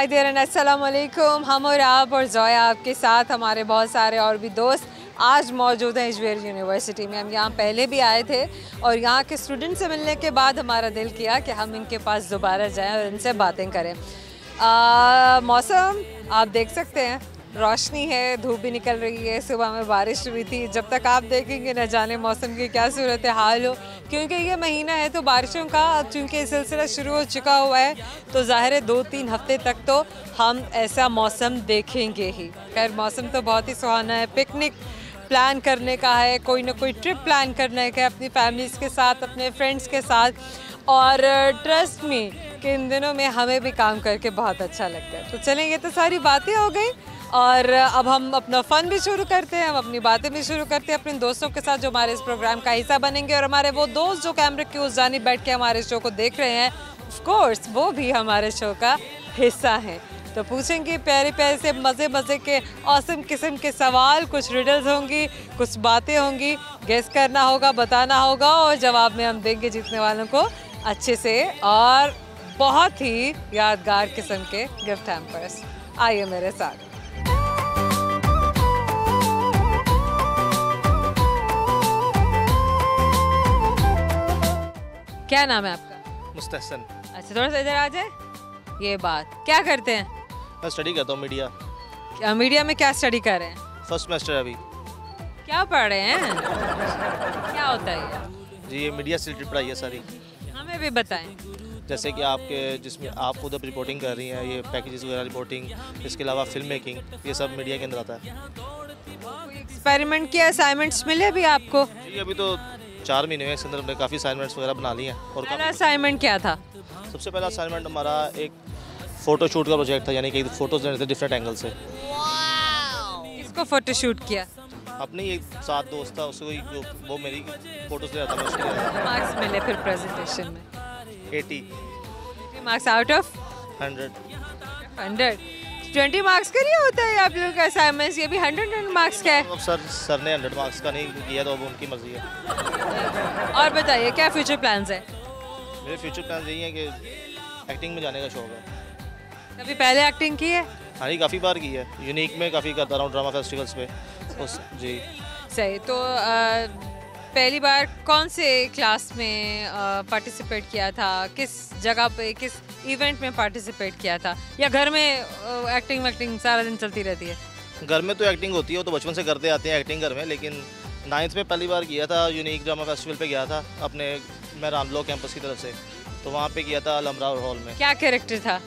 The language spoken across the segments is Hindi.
हाय देयर एंड अस्सलाम वालेकुम। हम और आप और जोया आपके साथ हमारे बहुत सारे और भी दोस्त आज मौजूद हैं अजमेर यूनिवर्सिटी में। हम यहाँ पहले भी आए थे और यहाँ के स्टूडेंट से मिलने के बाद हमारा दिल किया कि हम इनके पास दोबारा जाएं और इनसे बातें करें। मौसम आप देख सकते हैं, रोशनी है, धूप भी निकल रही है, सुबह में बारिश हुई थी। जब तक आप देखेंगे न जाने मौसम की क्या सूरत हाल हो, क्योंकि ये महीना है तो बारिशों का अब चूँकि सिलसिला शुरू हो चुका हुआ है तो ज़ाहिर है 2-3 हफ्ते तक तो हम ऐसा मौसम देखेंगे ही। खैर मौसम तो बहुत ही सुहाना है, पिकनिक प्लान करने का है, कोई ना कोई ट्रिप प्लान करने का है अपनी फैमिलीज़ के साथ, अपने फ्रेंड्स के साथ। और ट्रस्ट मी कि इन दिनों में हमें भी काम करके बहुत अच्छा लगता है। तो चलें, ये तो सारी बातें हो गई और अब हम अपना फ़न भी शुरू करते हैं, हम अपनी बातें भी शुरू करते हैं अपने दोस्तों के साथ जो हमारे इस प्रोग्राम का हिस्सा बनेंगे। और हमारे वो दोस्त जो कैमरे की उस जानिब बैठ के हमारे शो को देख रहे हैं, ऑफ कोर्स वो भी हमारे शो का हिस्सा हैं। तो पूछेंगे प्यारे प्यारे से मज़े मज़े के औसम किस्म के सवाल, कुछ रिडल्स होंगी, कुछ बातें होंगी, गेस करना होगा, बताना होगा और जवाब में हम देंगे जीतने वालों को अच्छे से और बहुत ही यादगार किस्म के गिफ्ट हैम्पर्स। आइए मेरे साथ। क्या नाम है आपका? मुस्तहसन। अच्छा, थोड़ा सा इधर आ जाए। ये बात क्या करते हैं? मैं स्टडी करता हूँ मीडिया। क्या मीडिया में क्या स्टडी कर रहे हैं? फर्स्ट सेमेस्टर अभी। क्या पढ़ रहे हैं? क्या होता है ये? जी, ये मीडिया से रिलेटेड पढ़ाई है सारी। हमें भी बताएं। जैसे कि आपके जिसमें आप खुद अब रिपोर्टिंग कर रही हैं, ये पैकेजेस वगैरह रिपोर्टिंग, इसके अलावा फिल्म मेकिंग, ये सब मीडिया के अंदर आता है। कोई एक्सपेरिमेंट किया, असाइनमेंट्स मिले भी आपको? जी, अभी तो 4 महीने में इसके अंदर हमने काफ़ी असाइनमेंट्स वगैरह बना लिए हैं। और पहला असाइनमेंट क्या था? सबसे पहला असाइनमेंट हमारा एक फ़ोटो शूट का प्रोजेक्ट था, यानी कि फ़ोटोज़ लेने थे डिफरेंट एंगल से। किसको फ़ोटो शूट किया? अपने एक साथ दोस्त था, उसको वो मेरी फ़ोटोज़ ले रहा था, मैं उसके लिए। मार्क्स मिले फिर प्रेजेंटेशन में? 80 मार्क्स आउट ऑफ 100। 20 मार्क्स का नहीं होता है आप लोगों का असाइनमेंट्स, ये भी 100 मार्क्स का है। अब सर ने 100 मार्क्स का नहीं किया तो अब उनकी मर्जी है। और बताइए क्या फ्यूचर प्लान्स है? मेरे फ्यूचर प्लान यही है कि एक्टिंग में जाने का शौक है। कभी पहले एक्टिंग की है? हाँ जी, काफ़ी बार की है। यूनिक में काफ़ी करता रहा हूँ, ड्रामा फेस्टिवल्स पे। जी सही। तो पहली बार कौन से क्लास में पार्टिसिपेट किया था, किस जगह पे, किस इवेंट में पार्टिसिपेट किया था, या घर में एक्टिंग सारा दिन चलती रहती है? घर में तो एक्टिंग होती है, वो तो बचपन से करते आते हैं एक्टिंग घर में, लेकिन 9th में पहली बार किया था। यूनिक ड्रामा फेस्टिवल पे गया था अपने, मैं रामलो कैंपस की तरफ से, तो वहाँ पे किया था अलमरा हॉल में। क्या कैरेक्टर था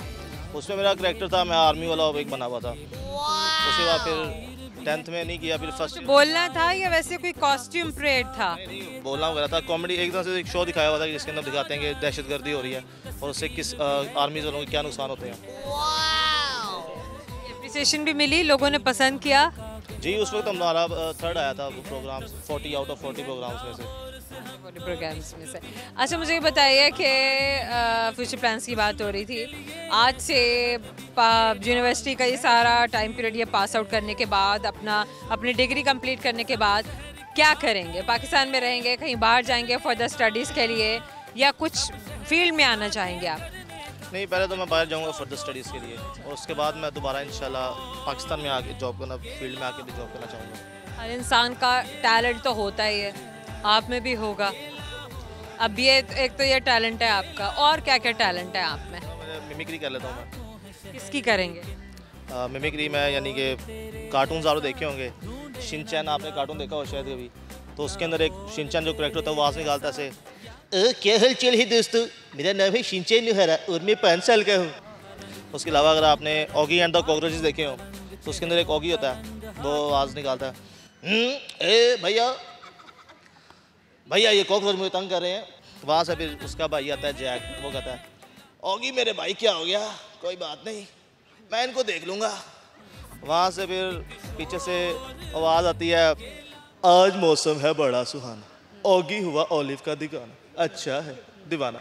उसमें? मेरा कैरेक्टर था, मैं आर्मी वाला एक बना हुआ था। उसके बाद फिर 10th में नहीं किया, फिर फर्स्ट बोलना था या वैसे कोई कॉस्ट्यूम परेड था? नहीं, बोलना वगैरह था। कॉमेडी एक तरह से एक शो दिखाया हुआ था जिसके अंदर दिखाते हैं कि दहशतगर्दी हो रही है और उससे किस आर्मी वालों के क्या नुकसान होते हैं। एप्रिसिएशन भी मिली, लोगों ने पसंद किया? जी, उस वक्त हमारा 3rd आया था प्रोग्राम 40 आउट ऑफ 40 प्रोग्राम्स में से। प्रोग्राम्स में से। अच्छा, मुझे ये बताइए कि फ्यूचर प्लान्स की बात हो रही थी। आज से यूनिवर्सिटी का ये सारा टाइम पीरियड, ये पास आउट करने के बाद, अपनी डिग्री कंप्लीट करने के बाद क्या करेंगे? पाकिस्तान में रहेंगे, कहीं बाहर जाएंगे फर्दर स्टडीज़ के लिए, या कुछ फील्ड में आना चाहेंगे आप? नहीं, पहले तो मैं बाहर जाऊंगा फर्दर स्टडीज़ के लिए और उसके बाद मैं दोबारा इंशाल्लाह पाकिस्तान में आके जॉब करना, फील्ड में आके भी जॉब करना चाहूँगा। हर इंसान का टैलेंट तो होता ही है, आप में भी होगा। अब ये एक तो ये टैलेंट है आपका, और क्या क्या टैलेंट है आप में? मिमिक्री कर लेता हूँ मैं। किसकी करेंगे? मिमिक्री में, यानी कि कार्टून ज़ारो देखे होंगे, शिनचैन आपने कार्टून देखा हो शायद कभी, तो उसके अंदर एक शिनचैन जो करेक्टर होता है वो आवाज़ निकालता है ऐसे, क्या हाल चाल है दोस्तों, मेरा नाम है शिनचैन नुहरा और मैं 5 साल का हूँ। उसके अलावा अगर आपने ऑगी एंड द कॉकरोचेस देखे हो तो उसके अंदर एक ऑगी होता है, वो आवाज़ निकालता है, ए भैया भैया ये कॉकरोच मुझे तंग कर रहे हैं। वहाँ से फिर उसका भाई आता है जैक, वो कहता है, ऑगी मेरे भाई क्या हो गया, कोई बात नहीं मैं इनको देख लूँगा। वहाँ से फिर पीछे से आवाज़ आती है, आज मौसम है बड़ा सुहाना, ऑगी हुआ ऑलिव का दीवाना, अच्छा है दीवाना।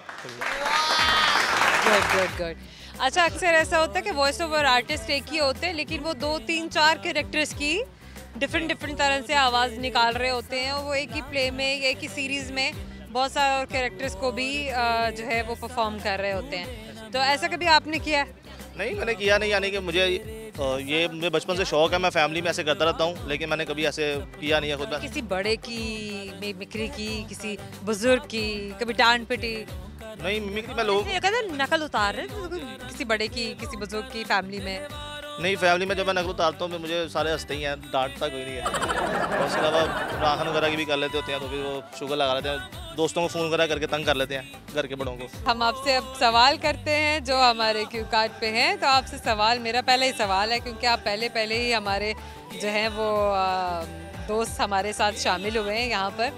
Good good good. अच्छा, अक्सर ऐसा होता है कि वॉइस ओवर आर्टिस्ट एक ही होते हैं, लेकिन वो 2, 3, 4 कैरेक्टर्स की डिफरेंट तरह से आवाज़ निकाल रहे होते हैं, और वो एक ही प्ले में, एक ही सीरीज़ में बहुत सारे और कैरेक्टर्स को भी जो है वो परफॉर्म कर रहे होते हैं। तो ऐसा कभी आपने किया है? नहीं मैंने किया नहीं, यानी कि मुझे ये मुझे बचपन से शौक है, मैं फैमिली में ऐसे करता रहता हूँ, लेकिन मैंने कभी ऐसे किया नहीं है खुद में। किसी बड़े की मिमिक्री की, किसी बुजुर्ग की, कभी डांट पिटी? नहीं मिमिक्री में लोग ये कहते हैं नकल उतार रहे हैं, तो किसी बड़े की, किसी बुजुर्ग की फैमिली में? नहीं, फैमिली में जब मैं नकल उतारता हूँ तो मुझे सारे हंसते ही हैं, डांटता कोई नहीं है। और उसके अलावा राहन वगैरह की भी कर लेते होते हैं, तो फिर वो शुगर लगा लेते हैं, दोस्तों को फ़ोन वगैरह करके तंग कर लेते हैं घर के बड़ों को। हम आपसे अब सवाल करते हैं जो हमारे क्यू कार्ड पे हैं। तो आपसे सवाल, मेरा पहला ही सवाल है, क्योंकि आप पहले ही हमारे जो हैं वो दोस्त हमारे साथ शामिल हुए हैं यहाँ पर।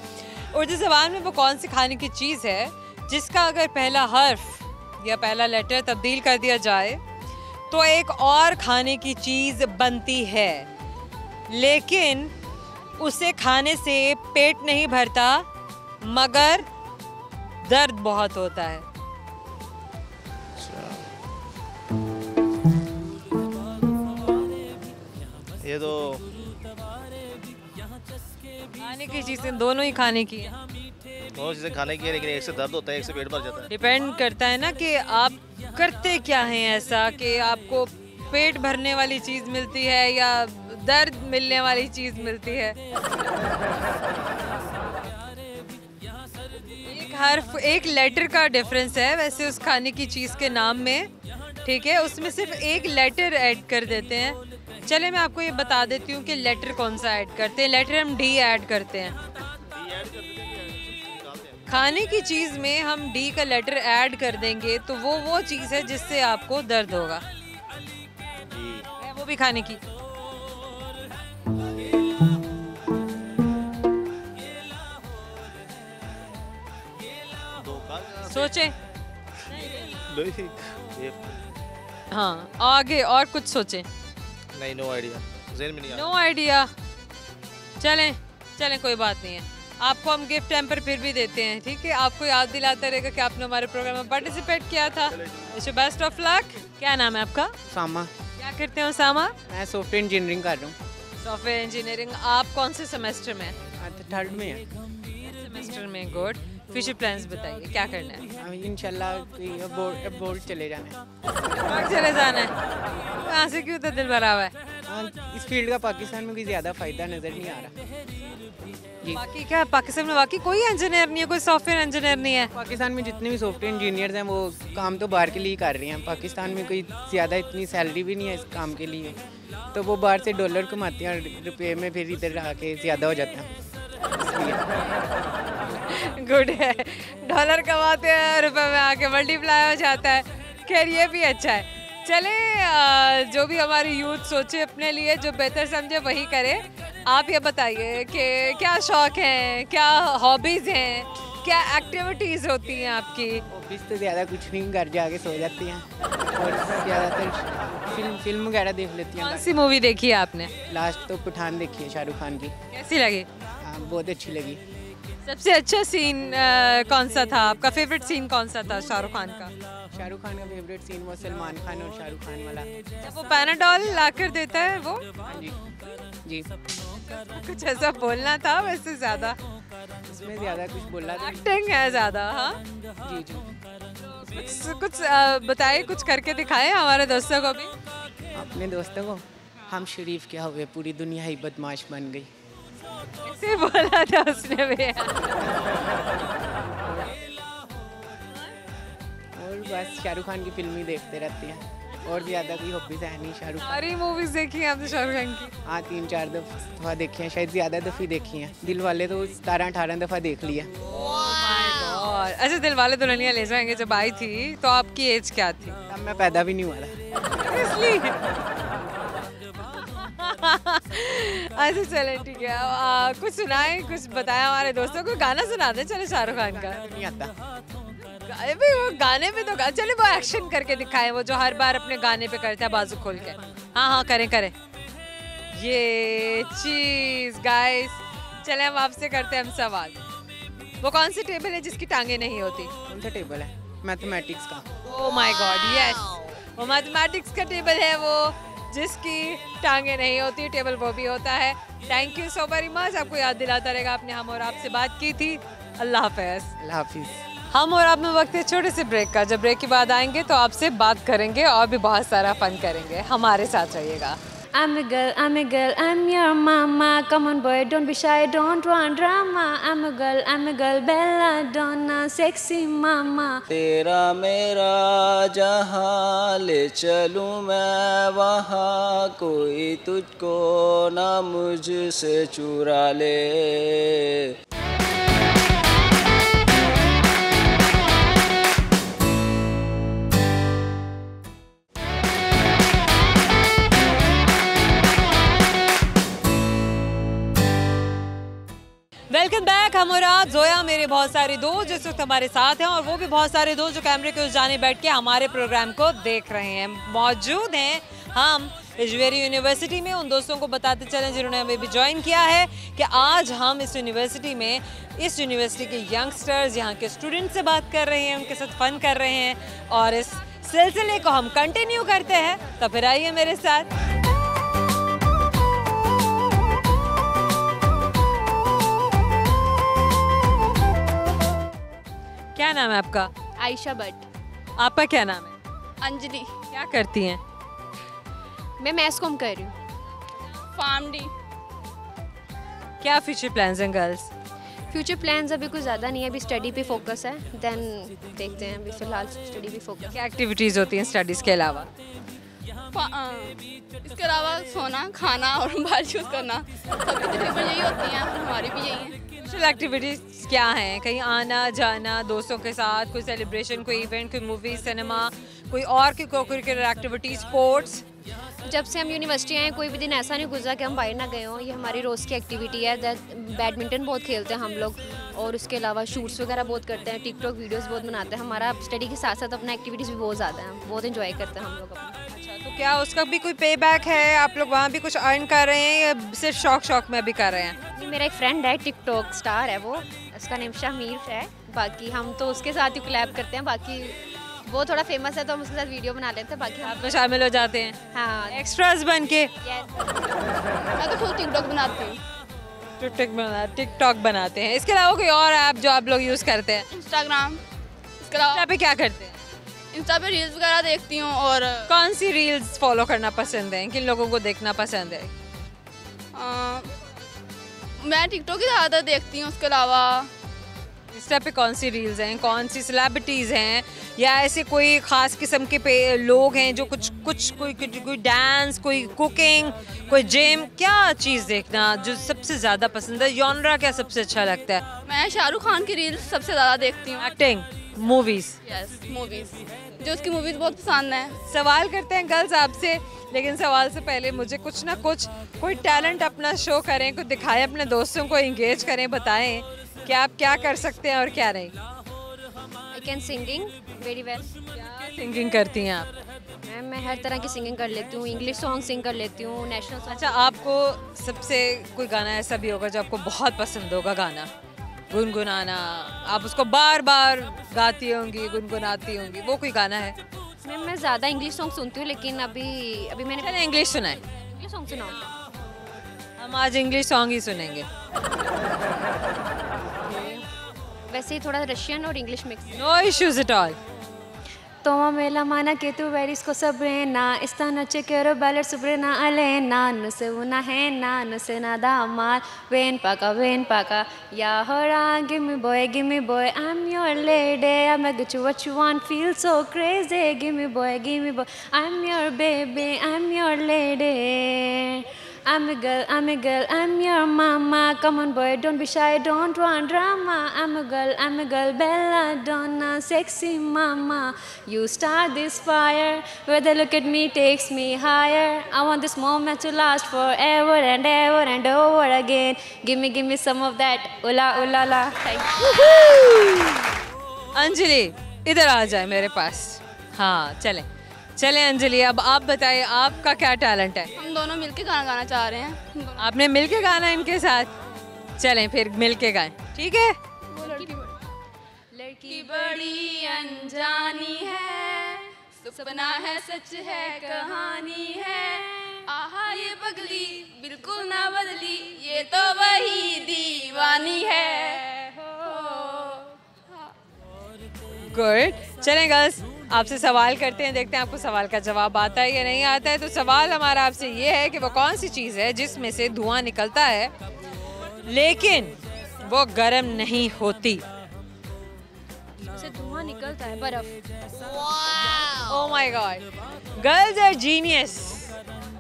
और जो सवाल में वो कौन सी खाने की चीज़ है जिसका अगर पहला हर्फ या पहला लेटर तब्दील कर दिया जाए तो एक और खाने की चीज़ बनती है, लेकिन उसे खाने से पेट नहीं भरता मगर दर्द बहुत होता है। ये तो खाने की चीज़ें दोनों ही खाने की है। दोनों चीज़ें खाने की है, लेकिन एक से दर्द होता है, एक से पेट भर जाता है। डिपेंड करता है ना कि आप करते क्या हैं ऐसा कि आपको पेट भरने वाली चीज़ मिलती है या दर्द मिलने वाली चीज़ मिलती है। एक हर्फ, एक लेटर का डिफरेंस है वैसे उस खाने की चीज़ के नाम में, ठीक है? उसमें सिर्फ एक लेटर ऐड कर देते हैं। चले मैं आपको ये बता देती हूँ कि लेटर कौन सा ऐड करते हैं। लेटर हम डी ऐड करते हैं। खाने की चीज़ में हम डी का लेटर ऐड कर देंगे तो वो चीज़ है जिससे आपको दर्द होगा। है वो भी खाने की। सोचे हाँ, आगे और कुछ सोचें। नहीं, नो आइडिया, ज़हन में नहीं आ रहा। No idea. चलें कोई बात नहीं है, आपको हम गिफ्ट टैम्पर फिर भी देते हैं, ठीक है? आपको याद दिलाता रहेगा कि आपने हमारे प्रोग्राम में पार्टिसिपेट किया था। Best of luck. क्या नाम है आपका? सामा। क्या करते हैं उसामा? मैं सॉफ्टवेयर इंजीनियरिंग कर रहा हूँ। Software engineering. आप कौन से सेमेस्टर में? थर्ड में है। सेमेस्टर में। गुड। फ्यूचर प्लान्स बताइए, क्या करना है? इंशाल्लाह बोर्ड चले जाना है। कहाँ चले जाना है? कहाँ से क्यों तो दिल भरा हुआ है? इस फील्ड का पाकिस्तान में कोई ज़्यादा फ़ायदा नज़र नहीं आ रहा जी। बाकी क्या पाकिस्तान में बाकी कोई इंजीनियर नहीं है, कोई सॉफ्टवेयर इंजीनियर नहीं है? पाकिस्तान में जितने भी सॉफ्टवेयर इंजीनियर्स हैं वो काम तो बाहर के लिए कर रहे हैं। पाकिस्तान में कोई ज़्यादा इतनी सैलरी भी नहीं है इस काम के लिए, तो वो बाहर से डॉलर कमाते हैं, रुपये में फिर इधर आके ज़्यादा हो जाता है इसलिए। गुड है, डॉलर कमाते हैं, रुपए में आके मल्टीप्लाई हो जाता है। खैर ये भी अच्छा है। चले जो भी हमारी यूथ सोचे अपने लिए, जो बेहतर समझे वही करे। आप ये बताइए कि क्या शौक हैं, क्या हॉबीज़ हैं, क्या एक्टिविटीज़ होती हैं आपकी? हॉबीज़ तो ज़्यादा कुछ नहीं, घर जाके सो जाती हैं और ज़्यादातर फिल्म वगैरह देख लेती हैं। कौन सी मूवी देखी है आपने? लास्ट तो पठान देखी है, शाहरुख खान की। कैसी लगी? हाँ, बहुत अच्छी लगी। सबसे अच्छा सीन कौन सा था आपका? फेवरेट सीन कौन सा था शाहरुख खान का? शाहरुख खान का फेवरेट सीन वो सलमान खान और शाहरुख खान वाला। जब वो पैनाडॉल लाकर देता है वो? हाँ जी जी। कुछ ऐसा बोलना था वैसे ज़्यादा इसमें ज़्यादा कुछ बोला था। एक्टिंग है ज़्यादा। हाँ जी जी। कुछ बताइए, कुछ करके दिखाए हमारे दोस्तों को भी। अपने दोस्तों को, हम शरीफ क्या हुए, पूरी दुनिया ही बदमाश बन गई। कैसे बोला था उसने भी? और बस शाहरुख खान की फिल्म ही देखते रहते हैं, और ज़्यादा कोई हॉबीज है नहीं। शाहरुख खान सारी मूवीज देखी हैं आपने शाहरुख खान की? हाँ, 3-4 दफ़ा देखी हैं, शायद ज़्यादा दफ़ी देखी हैं। दिल वाले तो 17-18 दफ़ा देख लिया। और अच्छा, दिल वाले दुल्हनिया ले जाएंगे जब आई थी तो आपकी एज क्या थी? तब मैं पैदा भी नहीं हुआ था। इसलिए अच्छा चलें ठीक है। कुछ सुनाए, कुछ बताएं हमारे दोस्तों को। गाना सुना दें चले शाहरुख खान का। नहीं आता। भाई वो गाने पे तो चले वो एक्शन करके दिखाएं, वो जो हर बार अपने गाने पे करता है बाजू खोल के। हाँ हाँ करें ये चीज गाइस। चले हम आपसे करते हैं हम सवाल। वो कौन सी टेबल है जिसकी टांगे नहीं होती? कौन सा टेबल है? मैथमेटिक्स का। ओह माय गॉड यस, वो मैथमेटिक्स का टेबल है वो जिसकी टांगे नहीं होती। टेबल वो भी होता है। Thank you so very much. आपको याद दिलाता रहेगा आपने हम और आपसे बात की थी। अल्लाह हाफ़िज़। अल्लाह हाफिज़। हम और आप में वक्त है छोटे से ब्रेक का। जब ब्रेक के बाद आएंगे तो आपसे बात करेंगे और भी बहुत सारा फन करेंगे। हमारे साथ रहिएगा। I'm a girl, I'm your mama. Come on boy, don't be shy, don't want drama. I'm a girl, bella donna, sexy mama. तेरा मेरा जहाँ ले चलूँ मैं वहाँ, कोई तुझको ना मुझसे चुरा ले। Welcome back. हम और आज जोया मेरे बहुत सारे दोस्त जिस वक्त हमारे साथ हैं और वो भी बहुत सारे दोस्त जो कैमरे के उस जाने बैठ के हमारे प्रोग्राम को देख रहे हैं। मौजूद हैं हम इजवेरी यूनिवर्सिटी में। उन दोस्तों को बताते चलें जिन्होंने हमें भी ज्वाइन किया है कि आज हम इस यूनिवर्सिटी में इस यूनिवर्सिटी के यंगस्टर्स, यहाँ के स्टूडेंट से बात कर रहे हैं, उनके साथ फन कर रहे हैं और इस सिलसिले को हम कंटिन्यू करते हैं। तो फिर आइए मेरे साथ। क्या नाम है आपका? आयशा भट्ट। आपका क्या नाम है? अंजलि। क्या करती हैं? मैं मैथ्स कॉम कर रही हूँ। Pharm D. क्या फ्यूचर प्लान्स हैं गर्ल्स? फ्यूचर प्लान्स अभी कुछ ज़्यादा नहीं है, अभी स्टडी पे फोकस है। देन देखते हैं, अभी फ़िलहाल स्टडी पे फोकस। क्या एक्टिविटीज़ होती हैं स्टडीज़ के अलावा? इसके अलावा सोना, खाना और बाहर चूज़ करना, सबकी तकरीबन यही होती हैं, हमारी भी यही है। सोशल एक्टिविटीज़ क्या हैं? कहीं आना जाना दोस्तों के साथ, कोई सेलिब्रेशन, कोई इवेंट, कोई मूवी, सिनेमा, कोई और की कोकरिकुलर एक्टिविटी, स्पोर्ट्स? जब से हम यूनिवर्सिटी आए कोई भी दिन ऐसा नहीं गुजरा कि हम बाहर ना गए हों। ये हमारी रोज़ की एक्टिविटी है। बैडमिंटन बहुत खेलते हैं हम लोग और उसके अलावा शूट्स वगैरह बहुत करते हैं, टिकटॉक वीडियोस बहुत बनाते हैं। हमारा स्टडी के साथ साथ अपना एक्टिविटीज़ भी बहुत ज़्यादा हैं, बहुत इन्जॉय करते हैं हम लोग अपना। अच्छा, तो क्या उसका भी कोई पे बैक है? आप लोग वहाँ भी कुछ अर्न कर रहे हैं या सिर्फ शौक में भी कर रहे हैं? जी, मेरा एक फ्रेंड है, टिकटॉक स्टार है वो, उसका नेम शामीर है। बाकी हम तो उसके साथ ही कोलैब करते हैं। बाकी वो थोड़ा फेमस है तो हम उसके साथ वीडियो बना लेते हैं। बाकी आप में शामिल हो जाते हैं? हाँ, एक्स्ट्रास बन के? मैं तो खुद टिकटॉक बनाती हूँ। टिकटॉक बनाते हैं। इसके अलावा कोई और ऐप जो आप लोग यूज़ करते हैं? इंस्टाग्राम। इसके अलावा पे क्या करते हैं? इंस्टा पे रील्स वगैरह देखती हूँ। और कौन सी रील्स फॉलो करना पसंद है? किन लोगों को देखना पसंद है? मैं टिकटॉक ही ज़्यादातर देखती हूँ। उसके अलावा इंस्टा पे कौन सी रील्स हैं? कौन सी सेलिब्रिटीज़ हैं या ऐसे कोई ख़ास किस्म के पे लोग हैं जो कोई डांस, कोई कुकिंग, कोई जिम? क्या चीज़ देखना जो सबसे ज़्यादा पसंद है? जॉनरा क्या सबसे अच्छा लगता है? मैं शाहरुख खान की रील्स सबसे ज़्यादा देखती हूँ। Acting, movies? यस, मूवीज़, जो उसकी मूवीज़ बहुत पसंद है। सवाल करते हैं गर्ल्स आपसे, लेकिन सवाल से पहले मुझे कुछ ना कुछ कोई टैलेंट अपना शो करें, कुछ दिखाएं, अपने दोस्तों को इंगेज करें, बताएं कि आप क्या कर सकते हैं और क्या नहीं। I can singing very well. क्या सिंगिंग करती हैं आप? मैं हर तरह की सिंगिंग कर लेती हूँ। इंग्लिश सॉन्ग सिंग कर लेती हूँ, नेशनल सॉन्ग। अच्छा, आपको सबसे कोई गाना ऐसा भी होगा जो आपको बहुत पसंद होगा, गाना गुनगुनाना, आप उसको बार बार गाती होंगी, गुनगुनाती होंगी, वो कोई गाना है? मैं ज़्यादा इंग्लिश सॉन्ग सुनती हूँ, लेकिन अभी मैंने चलिए इंग्लिश सुनाएं। इंग्लिश सॉन्ग सुनाओ। हम आज इंग्लिश सॉन्ग ही सुनेंगे। वैसे ही थोड़ा रशियन और English mix. No issues at all. Toma me la mana que tú veris cosa buena. Esta noche quiero bailar sobre una alena. No sé una henna, no sé nada mal. Ven pa' acá. Yeah, hora, give me boy. I'm your lady. I'ma get you what you want. Feel so crazy. Give me boy. I'm your baby. I'm your lady. I'm a girl, I'm your mama. Come on boy, don't be shy, don't want drama. I'm a girl, bella donna, sexy mama. You start this fire, whether look at me takes me higher. I want this moment to last forever and ever and over again. Give me some of that, ula ula la. Thank you. Anjali इधर आ जाए मेरे पास। हाँ, चलें अंजलि, अब आप बताइए आपका क्या टैलेंट है? हम दोनों मिलके गाना गाना चाह रहे हैं। आपने मिलके गाना इनके साथ? चलें फिर मिलके गाएं, ठीक है? लड़की बड़ी अनजानी है, सपना है सच है कहानी है, आहा ये पगली बिल्कुल ना बदली, ये तो वही दीवानी है। गुड। चलें गर्ल्स, आपसे सवाल करते हैं, देखते हैं आपको सवाल का जवाब आता है या नहीं आता है। तो सवाल हमारा आपसे ये है कि वो कौन सी चीज़ है जिसमें से धुआं निकलता है लेकिन वो गर्म नहीं होती। से धुआं निकलता है, बर्फ। Oh my god, girls are genius.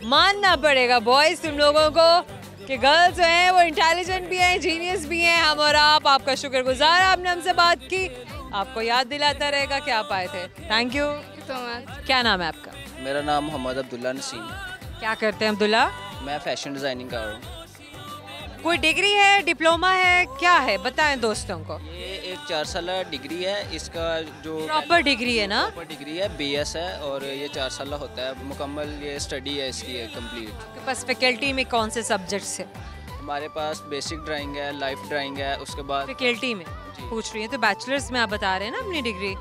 मानना पड़ेगा बॉयज तुम लोगों को कि गर्ल्स जो हैं वो इंटेलिजेंट भी हैं, जीनियस भी हैं। हम और आप आपका शुक्रगुजार, आपने हमसे बात की, आपको याद दिलाता रहेगा कि आप आए थे। Thank you so much. क्या नाम है आपका? मेरा नाम मोहम्मद अब्दुल्ला नसीम है। क्या करते हैं अब्दुल्ला? मैं फैशन डिज़ाइनिंग कर रहा हूँ। कोई डिग्री है, डिप्लोमा है, क्या है, बताएं दोस्तों को। ये एक 4 साल डिग्री है। इसका जो प्रॉपर डिग्री है ना? प्रॉपर डिग्री है, BS है और ये 4 साल होता है मुकम्मल। ये स्टडी है इसकी है कंप्लीट। आपके पास फैकल्टी में कौन से सब्जेक्ट्स है? हमारे पास बेसिक ड्राइंग है, लाइफ ड्राइंग है, उसके बाद फैकल्टी में पूछ रही है तो बैचलर्स में आप बता रहे हैं ना अपनी डिग्री।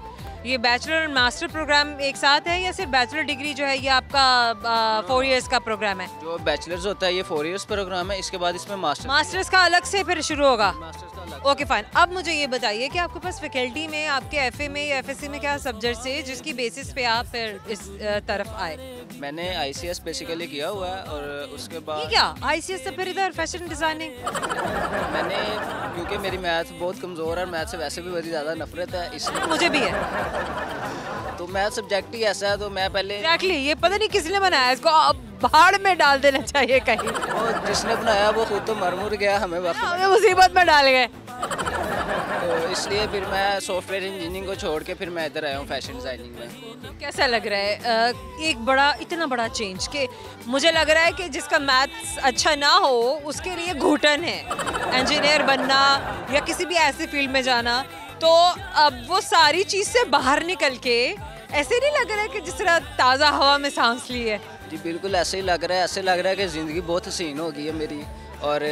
ये बैचलर और मास्टर प्रोग्राम एक साथ है या सिर्फ बैचलर डिग्री जो है ये आपका 4 इयर्स का प्रोग्राम है? जो बैचलर्स होता है ये 4 इयर्स प्रोग्राम है। इसके बाद इसमें मास्टर्स का अलग से फिर शुरू होगा? मास्टर्स का अलग। Okay fine. अब मुझे ये बताइए कि आपके पास फैकल्टी में आपके FA में या FSC में क्या सब्जेक्ट्स है जिसकी बेसिस पे आप फिर इस तरफ आए? मैंने ICS बेसिकली किया हुआ है और उसके ये बाद क्या ICS से फिर इधर फैशन डिजाइनिंग? मैंने, क्योंकि मेरी मैथ बहुत कमज़ोर है, मैथ से वैसे भी बड़ी ज़्यादा नफरत है, इसलिए मुझे भी है तो मैथ सब्जेक्ट ही ऐसा है। तो मैं पहले एग्जैक्टली ये पता नहीं किसने बनाया इसको, अब भाड़ में डाल देना चाहिए कहीं। वो जिसने बनाया वो खुद तो मर मुर गया, हमें वक्त हमें मुसीबत में डाल गए। तो इसलिए फिर मैं सॉफ्टवेयर इंजीनियरिंग को छोड़ के फिर मैं इधर आया हूँ फैशन डिज़ाइनिंग में। कैसा लग रहा है एक बड़ा इतना बड़ा चेंज कि मुझे लग रहा है कि जिसका मैथ्स अच्छा ना हो उसके लिए घुटन है इंजीनियर बनना या किसी भी ऐसे फील्ड में जाना। तो अब वो सारी चीज़ से बाहर निकल के ऐसे नहीं लग रहा है कि जिस तरह ताज़ा हवा में सांस ली है? जी बिल्कुल ऐसे ही लग रहा है। ऐसे लग रहा है कि ज़िंदगी बहुत हसीन हो गई है मेरी। और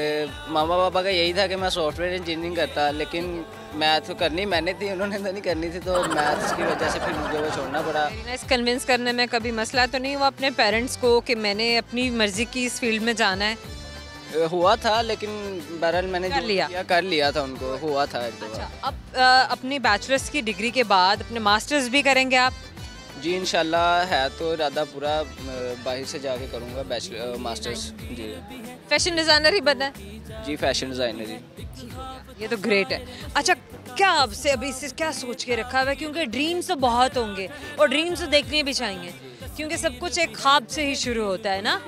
मामा पापा का यही था कि मैं सॉफ्टवेयर इंजीनियरिंग करता, लेकिन मैथ तो करनी मैंने थी, उन्होंने तो नहीं करनी थी, तो मैथ्स की वजह से फिर मुझे वो छोड़ना पड़ा। इस कन्विंस करने में कभी मसला तो नहीं हुआ अपने पेरेंट्स को कि मैंने अपनी मर्जी की इस फील्ड में जाना है? हुआ था, लेकिन बहरहाल मैंने कर लिया था उनको, हुआ था एक दो बार। अब अपनी बैचलर्स की डिग्री के बाद अपने मास्टर्स भी करेंगे आप? जी इंशाल्लाह है तो इरादा पूरा, बाहर से जाके करूँगा बैचलर मास्टर्स। जी फैशन डिज़ाइनर ही बनना है? जी फैशन डिज़ाइनर ही। ये तो ग्रेट है। अच्छा क्या आपसे अभी इससे क्या सोच के रखा हुआ है, क्योंकि ड्रीम्स तो बहुत होंगे और ड्रीम्स तो देखने भी चाहिए, क्योंकि सब कुछ एक ख्वाब से ही शुरू होता है ना।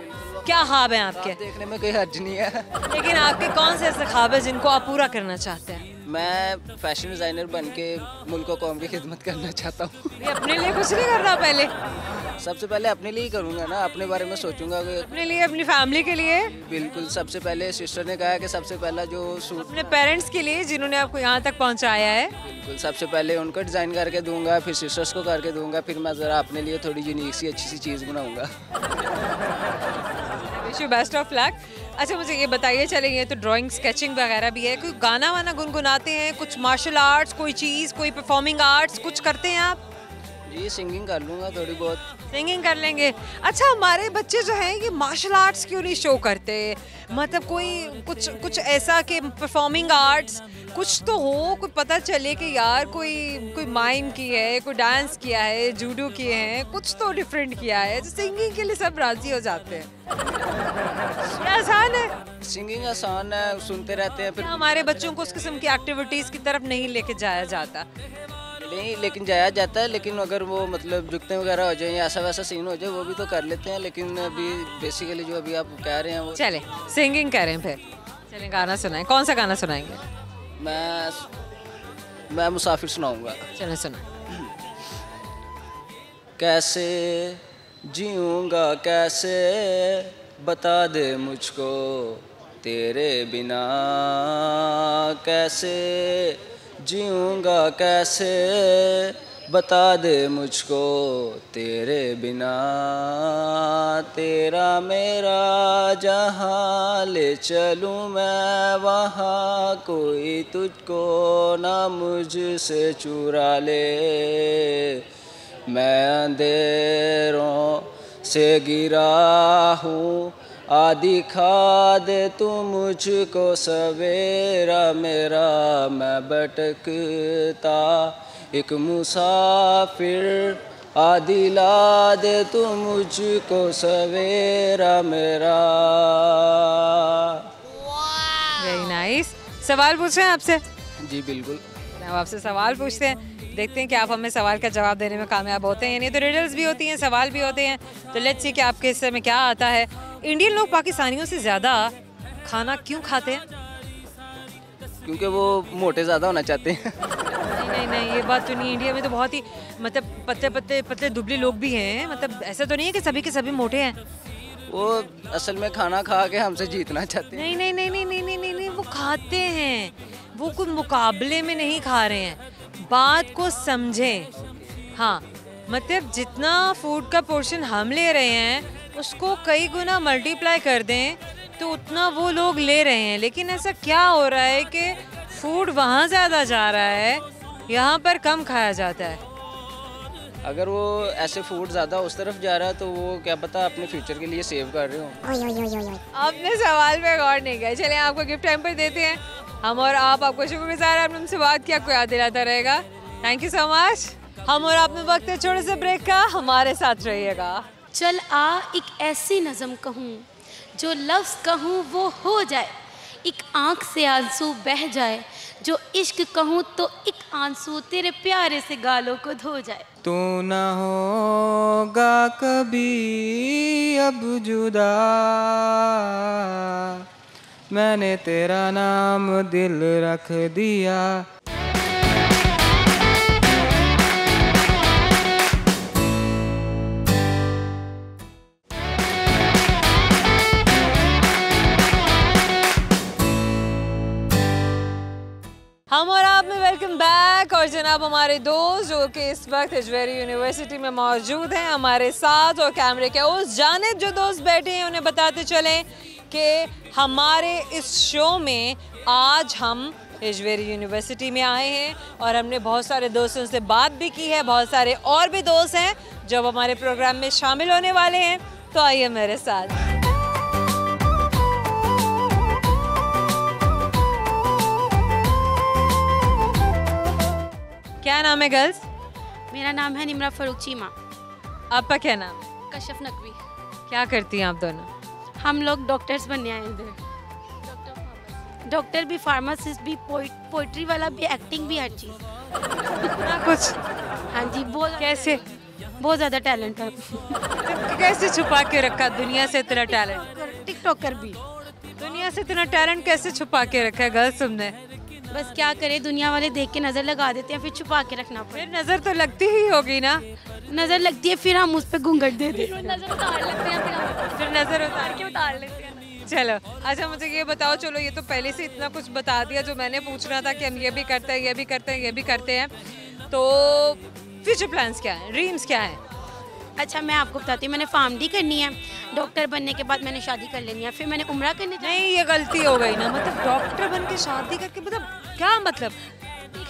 क्या ख्वाब है आपके? देखने में कोई हर्ज नहीं है। लेकिन आपके कौन से ऐसे ख्वाब है जिनको आप पूरा करना चाहते हैं? मैं फैशन डिज़ाइनर बन के मुल्क और कौम की खिदमत करना चाहता हूँ। ये अपने लिए कुछ नहीं करना पहले? सबसे पहले अपने लिए ही करूँगा ना, अपने बारे में सोचूंगा कि अपने लिए, अपनी फैमिली के लिए? बिल्कुल। सबसे पहले सिस्टर ने कहा है कि सबसे पहला जो सूट, अपने पेरेंट्स के लिए जिन्होंने आपको यहाँ तक पहुँचाया है? बिल्कुल सबसे पहले उनको डिज़ाइन करके दूंगा, फिर सिस्टर्स को करके दूंगा, फिर मैं ज़रा अपने लिए थोड़ी यूनिक सी अच्छी सी चीज़ बनाऊँगा। Wish you best of luck. अच्छा मुझे ये बताइए, चले ये तो ड्राइंग स्केचिंग वगैरह भी है, कोई गाना वाना गुनगुनाते हैं, कुछ मार्शल आर्ट्स, कोई चीज़, कोई परफॉर्मिंग आर्ट्स कुछ करते हैं आप? जी सिंगिंग कर लूँगा थोड़ी बहुत। सिंगिंग कर लेंगे। अच्छा हमारे बच्चे जो हैं ये मार्शल आर्ट्स क्यों नहीं शो करते? मतलब कोई कुछ ऐसा कि परफॉर्मिंग आर्ट्स कुछ तो हो, कोई पता चले कि यार कोई माइम की है, कोई डांस किया है, जूडो किए हैं, कुछ तो डिफरेंट किया है। तो सिंगिंग के लिए सब राजी हो जाते हैं। ये आसान है? सिंगिंग आसान है, सुनते रहते हैं। फिर हमारे बच्चों को उस किस्म की एक्टिविटीज़ की तरफ नहीं लेके जाया जाता। नहीं, लेकिन जाया जाता है, लेकिन अगर वो मतलब जुगते वगैरह हो जाए या ऐसा वैसा सीन हो जाए वो भी तो कर लेते हैं, लेकिन अभी बेसिकली जो अभी आप कह रहे हैं वो। चले सिंगिंग करें फिर, चलें गाना सुनाएं। कौन सा गाना सुनाएंगे? मैं मुसाफिर सुनाऊंगा। चलें सुना। कैसे जीऊँगा कैसे बता दे मुझको तेरे बिना, कैसे जीऊँगा कैसे बता दे मुझको तेरे बिना, तेरा मेरा जहाँ ले चलूँ मैं वहाँ कोई तुझको ना मुझसे चुरा ले, मैं अंधेरों से गिरा हूँ आ दिखा दे तू मुझको सवेरा मेरा, मैं भटकता एक मुसाफिर आदिला दे तू मुझको सवेरा मेरा। Very nice. सवाल पूछ रहे हैं आपसे? जी बिल्कुल। अब आपसे सवाल पूछते हैं, देखते हैं कि आप हमें सवाल का जवाब देने में कामयाब होते हैं। नहीं तो रिडल्स भी होती हैं, सवाल भी होते हैं। तो लेट्स सी कि आपके हिस्से में क्या आता है। इंडियन लोग पाकिस्तानियों से ज़्यादा खाना क्यों खाते हैं? क्योंकि वो मोटे ज़्यादा होना चाहते हैं। नहीं नहीं, ये बात तो नहीं। इंडिया में तो बहुत ही मतलब पतले पतले पतले दुबले लोग भी हैं। मतलब ऐसा तो नहीं है कि सभी के सभी मोटे हैं। वो असल में खाना खा के हमसे जीतना चाहते हैं। नहीं नहीं नहीं नहीं नहीं नहीं नहीं नहीं, वो खाते हैं। वो कोई मुकाबले में नहीं खा रहे हैं। बात को समझें। हाँ, मतलब जितना फूड का पोर्शन हम ले रहे हैं उसको कई गुना मल्टीप्लाई कर दें तो उतना वो लोग ले रहे हैं। लेकिन ऐसा क्या हो रहा है कि फूड वहाँ ज़्यादा जा रहा है, यहाँ पर कम खाया जाता है। अगर वो ऐसे फूड ज़्यादा उस तरफ जा रहा है तो वो क्या पता अपने फ्यूचर के लिए सेव कर रहे हो। आपने सवाल पे गौर नहीं किया। चलिए आपको गिफ्ट टाइम पर देते हैं हम, और आप आपको शुक्रगुजार। आपने हमसे बात किया, आपको याद दिलाता रहेगा। Thank you so much. हम और आप में वक्त है छोटे से ब्रेक का, हमारे साथ रहिएगा। चल आ एक ऐसी नज़म कहूँ जो लफ्ज़ कहूँ वो हो जाए, एक आँख से आंसू बह जाए, जो इश्क कहूँ तो एक आंसू तेरे प्यारे से गालों को धो जाए। तू ना होगा कभी अब जुदा, मैंने तेरा नाम दिल रख दिया। हम और आप में वेलकम बैक। और जनाब हमारे दोस्त जो कि इस वक्त हिजवेरी यूनिवर्सिटी में मौजूद हैं हमारे साथ, और कैमरे के उस जानिब जो दोस्त बैठे हैं उन्हें बताते चलें कि हमारे इस शो में आज हम हिजवेरी यूनिवर्सिटी में आए हैं और हमने बहुत सारे दोस्तों से बात भी की है। बहुत सारे और भी दोस्त हैं जो हमारे प्रोग्राम में शामिल होने वाले हैं। तो आइए मेरे साथ। क्या नाम है गर्ल्स? मेरा नाम है निमरा फरूक चीमा। आपका क्या नाम है? कशफ नकवी। क्या करती हैं आप दोनों? हम लोग डॉक्टर्स बनने आए इधर। डॉक्टर भी, फार्मासिस्ट भी, पोइट्री वाला भी, एक्टिंग भी, हर चीज़। कुछ हाँ जी, बहुत कैसे? बहुत ज़्यादा टैलेंट है। कैसे छुपा के रखा दुनिया से इतना टैलेंट? टिकटॉकर भी। दुनिया से इतना टैलेंट कैसे छुपा के रखा है गर्ल्स तुमने? बस क्या करे, दुनिया वाले देख के नज़र लगा देते हैं, फिर छुपा के रखना पड़ता फिर नजर तो लगती ही होगी ना? है। नज़र लगती है फिर हम उस पर घूंघट दे देते हैं। नजर उतार लेते हैं, फिर नजर उतार के उतार लेते हैं। चलो अच्छा, मुझे ये बताओ। चलो ये तो पहले से इतना कुछ बता दिया जो मैंने पूछना था कि हम ये भी करते हैं, ये भी करते हैं, ये भी करते हैं। तो फ्यूचर प्लान्स क्या हैं, ड्रीम्स क्या हैं? अच्छा मैं आपको बताती हूँ, मैंने फार्मडी करनी है। डॉक्टर बनने के बाद मैंने शादी कर लेनी है, फिर मैंने उम्रा करने जाना है। नहीं, ये गलती हो गई ना। मतलब डॉक्टर बन के शादी करके मतलब क्या मतलब?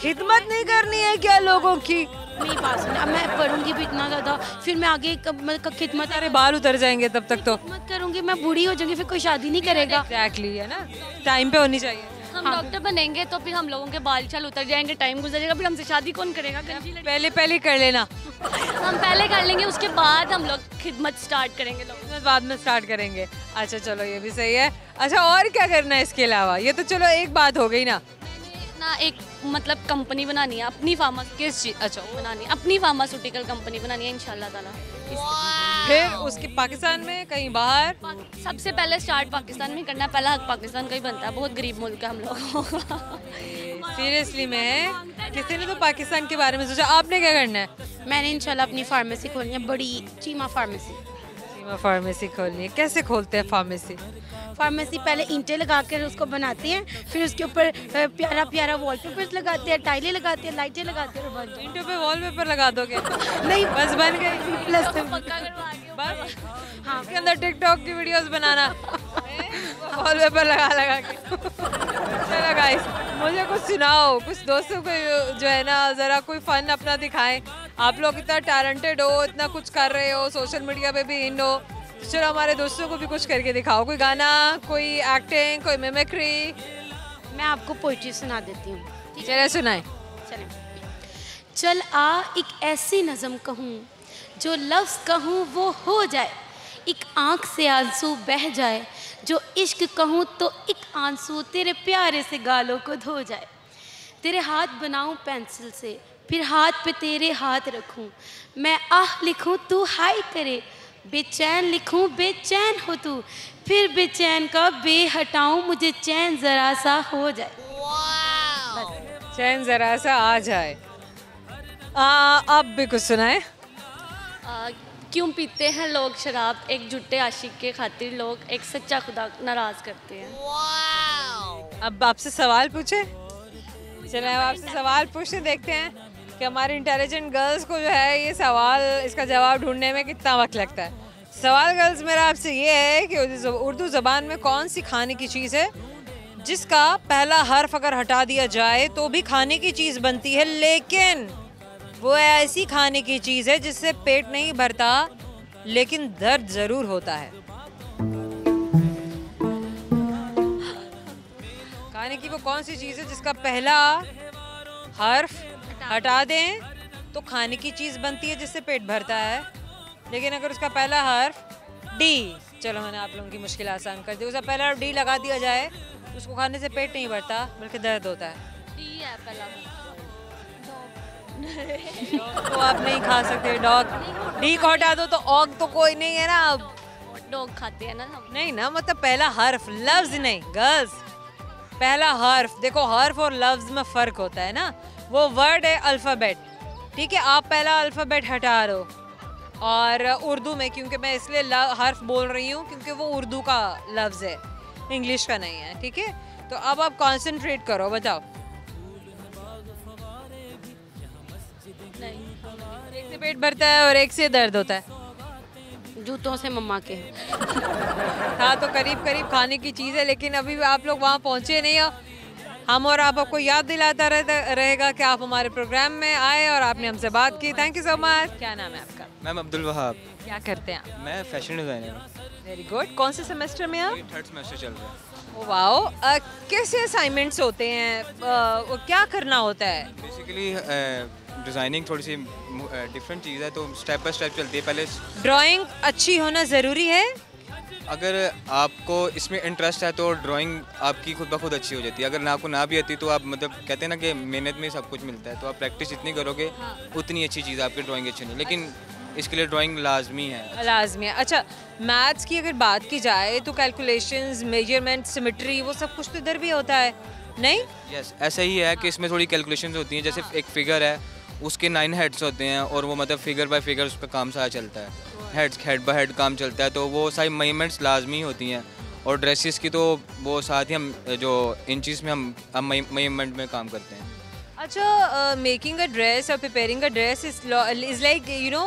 खिदमत नहीं करनी है क्या लोगों की? नहीं पास अब मैं पढ़ूंगी भी इतना ज़्यादा, फिर मैं आगे खिदमत सारे बाल उतर जाएंगे तब तक तो। खिदमत करूंगी, मैं बूढ़ी हो जाऊंगी, फिर कोई शादी नहीं करेगा। एग्जैक्टली, है ना, टाइम पे होनी चाहिए। हम डॉक्टर बनेंगे तो फिर हम लोगों के बाल चाल उतर जाएंगे, टाइम गुजर जाएगा, फिर हमसे शादी कौन करेगा? पहले कर लेना। हम पहले कर लेंगे, उसके बाद हम लोग खिदमत स्टार्ट करेंगे। लोग बाद में स्टार्ट करेंगे। अच्छा चलो, ये भी सही है। अच्छा और क्या करना है इसके अलावा? ये तो चलो एक बात हो गई ना। ना एक मतलब कंपनी बनानी है अपनी किस चीज़? अच्छा, बनानी है अपनी फार्मास्यूटिकल कंपनी बनानी है इंशाल्लाह ताला। फिर उसके पाकिस्तान में कहीं बाहर? सबसे पहले स्टार्ट पाकिस्तान में करना है, पहला हक पाकिस्तान का ही बनता है। बहुत गरीब मुल्क है हम लोग। सीरियसली में किसी ने तो पाकिस्तान के बारे में सोचा। आपने क्या करना है? मैंने इंशाल्लाह अपनी फार्मेसी खोलनी है, बड़ी चीमा फार्मेसी। चीमा फार्मेसी खोलनी है। कैसे खोलते हैं फार्मेसी? फार्मेसी पहले ईंटें लगा कर उसको बनाते हैं, फिर उसके ऊपर प्यारा प्यारा वॉलपेपर्स लगाते हैं, टाइलें लगाते हैं, लाइटें लगाते हैं। ईंटों पे वॉलपेपर लगा दोगे? नहीं बस बन गई प्लस बस। हाँ, उसके अंदर टिकटॉक की वीडियोस बनाना वॉलपेपर लगा के। चलो गाइस, मुझे कुछ सुनाओ, कुछ दोस्तों को जो है ना ज़रा कोई फन अपना दिखाएं। आप लोग इतना टैलेंटेड हो, इतना कुछ कर रहे हो, सोशल मीडिया पे भी इन हो, चलो हमारे दोस्तों को भी कुछ करके दिखाओ। कोई गाना, कोई एक्टिंग, कोई मिमिक्री। मैं आपको पोइट्री सुना देती हूँ। चले सुनाए। चलें। चल आ एक ऐसी नज़म कहूँ जो लफ्ज़ कहूँ वो हो जाए, एक आँख से आंसू बह जाए, जो इश्क कहूँ तो एक आंसू तेरे प्यारे से गालों को धो जाए। तेरे हाथ बनाऊँ पेंसिल से, फिर हाथ पे तेरे हाथ रखूँ, मैं आह लिखूँ तू हाय करे, बेचैन लिखूँ बेचैन हो तू, फिर बेचैन का बे हटाऊँ, मुझे चैन ज़रा सा हो जाए। चैन जरा सा आ जाए। आप भी कुछ सुनाए। क्यों पीते हैं लोग शराब, एक झूठे आशिक के खातिर लोग एक सच्चा खुदा नाराज करते हैं। अब आपसे सवाल पूछे, चले अब आपसे सवाल पूछते देखते हैं कि हमारी इंटेलिजेंट गर्ल्स को जो है ये सवाल इसका जवाब ढूंढने में कितना वक्त लगता है। सवाल गर्ल्स मेरा आपसे ये है कि उर्दू ज़बान में कौन सी खाने की चीज़ है जिसका पहला हर्फ अगर हटा दिया जाए तो भी खाने की चीज़ बनती है, लेकिन वो ऐसी खाने की चीज़ है जिससे पेट नहीं भरता लेकिन दर्द ज़रूर होता है। खाने की वो कौन सी चीज़ है जिसका पहला हर्फ हटा दें तो खाने की चीज़ बनती है जिससे पेट भरता है, लेकिन अगर उसका पहला हर्फ डी, चलो मैंने आप लोगों की मुश्किल आसान कर दी, उसका पहला हर्फ डी लगा दिया जाए उसको खाने से पेट नहीं भरता बल्कि दर्द होता है। डी है पहला। तो आप नहीं खा सकते डॉग, डी को हटा दो तो ऑग तो कोई नहीं है ना। अब डॉग खाते हैं ना हम। नहीं ना, मतलब पहला हर्फ, लफ्ज नहीं गर्ल्स, पहला हर्फ। देखो हर्फ और लफ्ज में फ़र्क होता है ना, वो वर्ड है अल्फ़ाबेट, ठीक है। आप पहला अल्फ़ाबेट हटा दो और उर्दू में, क्योंकि मैं इसलिए हर्फ बोल रही हूँ क्योंकि वो उर्दू का लफ्ज़ है, इंग्लिश का नहीं है, ठीक है। तो अब आप कंसंट्रेट करो, बताओ। नहीं, एक से पेट भरता है और एक से दर्द होता है। जूतों से मम्मा के। हाँ तो करीब करीब खाने की चीज़ है, लेकिन अभी भी आप लोग वहाँ पहुँचे नहीं हो। हम और आप आपको याद दिलाता रहेगा कि आप हमारे प्रोग्राम में आए और आपने हमसे बात की। Thank you so much. क्या नाम है आपका? मैम अब्दुल वहाब। क्या करते हैं आप? मैं फैशन डिज़ाइनर हूँ। Very good. कौन से सेमेस्टर में आप? 3rd सेमेस्टर चल रहा है। Oh wow. कैसे असाइनमेंट्स होते हैं, क्या करना होता है? बेसिकली डिज़ाइनिंग थोड़ी सी डिफरेंट चीज़ है, तो स्टेप बाय स्टेप चलती है। पहले ड्राइंग अच्छी होना ज़रूरी है। अगर आपको इसमें इंटरेस्ट है तो ड्राइंग आपकी खुद ब खुद अच्छी हो जाती है। अगर आपको ना भी आती तो आप मतलब कहते हैं ना कि मेहनत में सब कुछ मिलता है, तो आप प्रैक्टिस जितनी करोगे उतनी अच्छी चीज़ आपकी ड्राइंग अच्छी नहीं, लेकिन इसके लिए ड्राइंग लाजमी है। लाजमी है। अच्छा, मैथ्स की अगर बात की जाए तो कैलकुलेशंस, मेजरमेंट, सिमेट्री, वो सब कुछ तो इधर भी होता है नहीं? यस, ऐसा ही है कि इसमें थोड़ी कैलकुलेशंस होती हैं। जैसे एक फिगर है, उसके 9 हेड्स होते हैं और वो मतलब फिगर बाय फिगर उसका काम सारा चलता है, हेड बाय हेड काम चलता है, तो वो सारी मेजरमेंट्स लाजमी होती हैं। और ड्रेसेस की तो वो साथ ही हम जो इंचेस में हम मेजरमेंट में काम करते हैं। अच्छा, मेकिंग अ ड्रेस और preparing a dress is like you know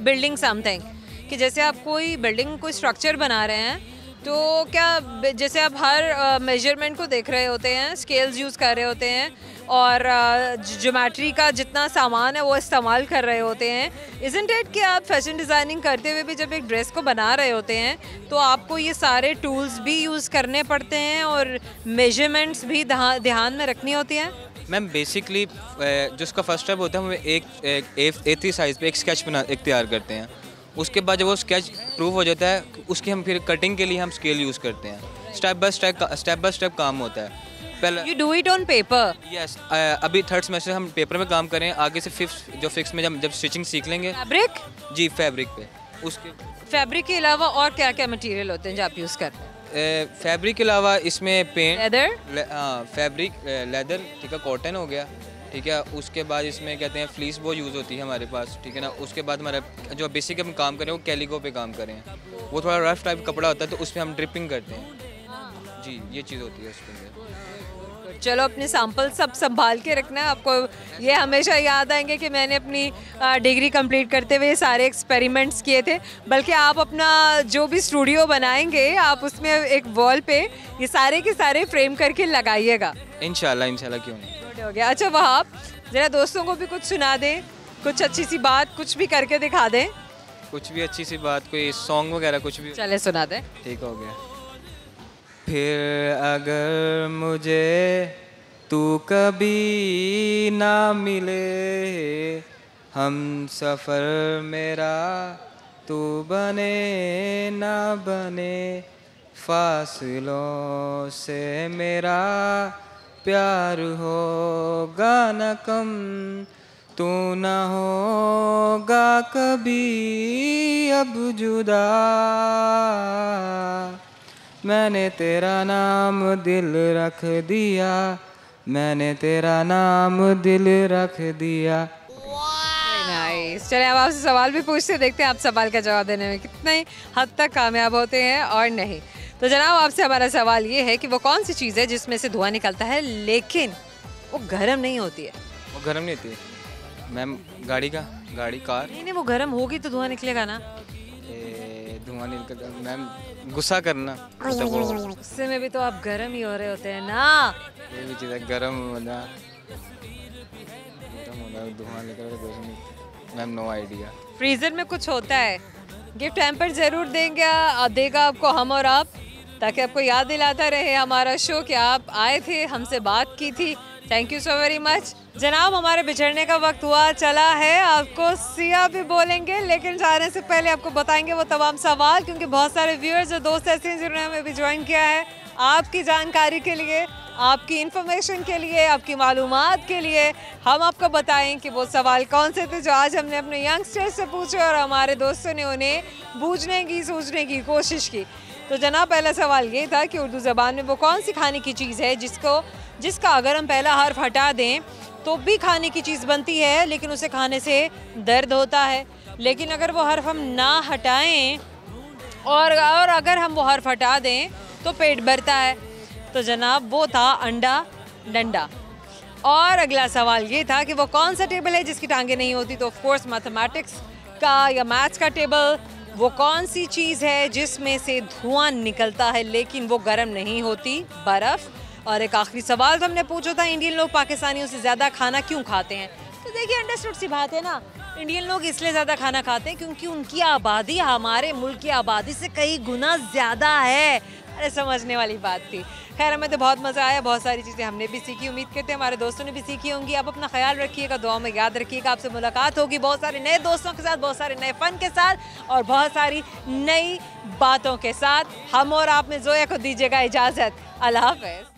building something, कि जैसे आप कोई बिल्डिंग, कोई स्ट्रक्चर बना रहे हैं तो क्या जैसे आप हर मेजरमेंट को देख रहे होते हैं, स्केल्स यूज़ कर रहे होते हैं और ज्योमेट्री का जितना सामान है वो इस्तेमाल कर रहे होते हैं। इज़न्ट इट कि आप फैशन डिज़ाइनिंग करते हुए भी जब एक ड्रेस को बना रहे होते हैं तो आपको ये सारे टूल्स भी यूज़ करने पड़ते हैं और मेजरमेंट्स भी ध्यान में रखनी होती हैं? मैम बेसिकली जो उसका फर्स्ट स्टेप होता है, हम एक A3 साइज़ पे एक स्केच तैयार करते हैं। उसके बाद जब वो स्केच प्रूव हो जाता है, उसकी हम फिर कटिंग के लिए हम स्केल यूज़ करते हैं। स्टेप बाय स्टेप काम होता है। पहले you do it on paper? Yes, अभी 3rd सेमेस्टर हम पेपर में काम करें, आगे से 5th में जब स्टिचिंग सीख लेंगे। फैब्रिक? जी, फैब्रिक पे। उसके फैब्रिक के अलावा और क्या क्या मटेरियल होते हैं जो आप यूज़ करते हैं? फैब्रिक के अलावा इसमें पेंट, लेदर, हाँ फैब्रिक, लेदर, ठीक है, कॉटन हो गया, ठीक है। उसके बाद इसमें कहते हैं फ्लीस वो यूज़ होती है हमारे पास, ठीक है ना। उसके बाद हमारा जो बेसिक हम काम करें वो कैलिको पे काम करें, वो थोड़ा रफ टाइप कपड़ा होता है तो उसमें हम ड्रिपिंग करते हैं। जी, ये चीज़ होती है उसके अंदर। चलो अपने सैंपल सब संभाल के रखना है। आपको ये हमेशा याद आएंगे कि मैंने अपनी डिग्री कंप्लीट करते हुए सारे एक्सपेरिमेंट्स किए थे। बल्कि आप अपना जो भी स्टूडियो बनाएंगे आप उसमें एक वॉल पे ये सारे के सारे फ्रेम करके लगाइएगा। इंशाल्लाह क्यों नहीं। हो गया। अच्छा वहाब, ज़रा दोस्तों को भी कुछ सुना दें, कुछ अच्छी सी बात, कुछ भी करके दिखा दें। कुछ भी अच्छी सी बात, कोई सॉन्ग वगैरह कुछ भी। चले सुना दें। ठीक हो गया। फिर अगर मुझे तू कभी ना मिले हम सफ़र मेरा, तू बने ना बने फासलों से मेरा प्यार होगा न कम, तू ना होगा कभी अब जुदा, मैंने तेरा नाम दिल रख दिया, मैंने तेरा नाम दिल रख दिया। नाइस। चलिए अब आपसे सवाल भी पूछते हैं, देखते हैं आप सवाल का जवाब देने में कितने हद तक कामयाब होते हैं और नहीं। तो जनाब आपसे हमारा सवाल ये है कि वो कौन सी चीज़ है जिसमें से धुआं निकलता है लेकिन वो गर्म नहीं होती है? वो गर्म नहीं होती है मैम। गाड़ी कार नहीं वो गर्म होगी तो धुआं निकलेगा ना। धुआं निकलता मैम, गुस्सा करना, गुस्से में भी तो आप गर्म ही हो रहे होते हैं ना। ये भी चीज़ है, गर्म होना धुआं निकल, मैम नो आइडिया। फ्रीजर में कुछ होता है, गिफ्ट हैम्पर जरूर देगा आपको हम और आप, ताकि आपको याद दिलाता रहे हमारा शो कि आप आए थे, हमसे बात की थी। Thank you so very much जनाब। हमारे बिछड़ने का वक्त हुआ चला है, आपको सिया भी बोलेंगे लेकिन जाने से पहले आपको बताएंगे वो तमाम सवाल, क्योंकि बहुत सारे व्यूअर्स और दोस्त ऐसे हैं जिन्होंने हमें भी ज्वाइन किया है आपकी जानकारी के लिए, आपकी इन्फॉर्मेशन के लिए, आपकी मालूमात के लिए। हम आपको बताएं कि वो सवाल कौन से थे जो आज हमने अपने यंगस्टर्स से पूछे और हमारे दोस्तों ने उन्हें बूझने की सोचने की कोशिश की। तो जनाब पहला सवाल ये था कि उर्दू ज़बान में वो कौन सी खाने की चीज़ है जिसका अगर हम पहला हर्फ हटा दें तो भी खाने की चीज़ बनती है लेकिन उसे खाने से दर्द होता है, लेकिन अगर वो हर्फ हम ना हटाएं और अगर हम वो हर्फ हटा दें तो पेट भरता है। तो जनाब वो था अंडा डंडा। और अगला सवाल ये था कि वो कौन सा टेबल है जिसकी टांगें नहीं होती? तो ऑफ कोर्स मैथमेटिक्स का या मैथ्स का टेबल। वो कौन सी चीज़ है जिसमें से धुआं निकलता है लेकिन वो गर्म नहीं होती? बर्फ़। और एक आखिरी सवाल तो हमने पूछा था, इंडियन लोग पाकिस्तानियों से ज़्यादा खाना क्यों खाते हैं? तो देखिए अंडरस्टूड सी बात है ना, इंडियन लोग इसलिए ज़्यादा खाना खाते हैं क्योंकि उनकी आबादी हमारे मुल्क की आबादी से कई गुना ज़्यादा है। अरे समझने वाली बात थी। खैर हमें तो बहुत मज़ा आया, बहुत सारी चीज़ें हमने भी सीखी, उम्मीद करते हैं हमारे दोस्तों ने भी सीखी होंगी। आप अपना ख्याल रखिएगा, दुआ में याद रखिएगा। आपसे मुलाकात होगी बहुत सारे नए दोस्तों के साथ, बहुत सारे नए फ़न के साथ और बहुत सारी नई बातों के साथ। हम और आप में जोया को दीजिएगा इजाज़त। अल्लाह हाफ़िज़।